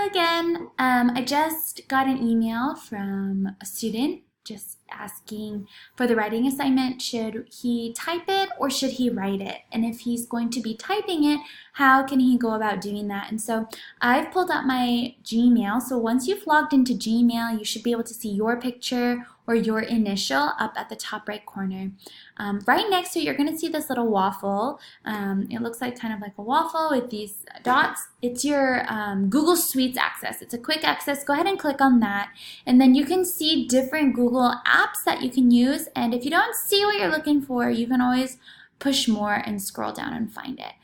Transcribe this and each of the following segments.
Hello again. I just got an email from a student just asking for the writing assignment. Should he type it or should he write it? And if he's going to be typing it, how can he go about doing that? And so I've pulled up my Gmail. So once you've logged into Gmail, you should be able to see your picture or your initial up at the top right corner. Right next to it, you're going to see this little waffle. It looks like kind of like a waffle with these dots. It's your Google Suites access. It's a quick access. Go ahead and click on that. And then you can see different Google apps that you can use. And if you don't see what you're looking for, you can always push more and scroll down and find it.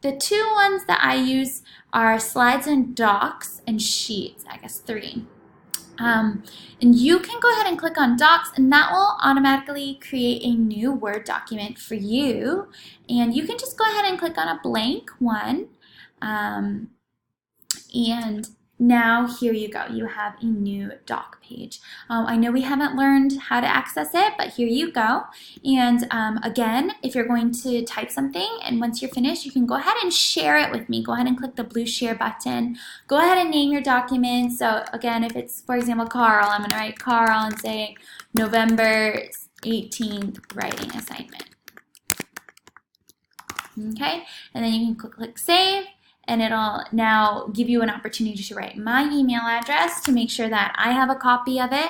The two ones that I use are Slides and Docs and Sheets, I guess 3. And you can go ahead and click on Docs, and that will automatically create a new Word document for you. And you can just go ahead and click on a blank one. And now here you go. You have a new doc page. I know we haven't learned how to access it, but here you go. And again, if you're going to type something and once you're finished, you can go ahead and share it with me. Go ahead and click the blue share button. Go ahead and name your document. So again, if it's, for example, Carl, I'm going to write Carl and say November 18th writing assignment. Okay, and then you can click save. And it'll now give you an opportunity to write my email address to make sure that I have a copy of it.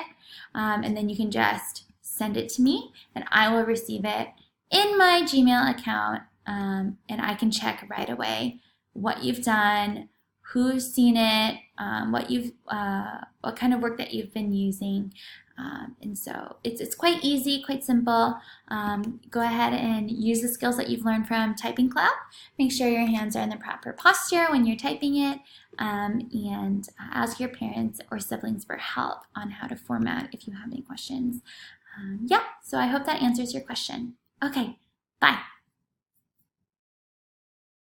And then you can just send it to me and I will receive it in my Gmail account. And I can check right away what you've done, who's seen it, what kind of work that you've been using. And so it's quite easy, quite simple. Go ahead and use the skills that you've learned from Typing Club. Make sure your hands are in the proper posture when you're typing it, and ask your parents or siblings for help on how to format if you have any questions. Yeah, so I hope that answers your question. Okay, bye.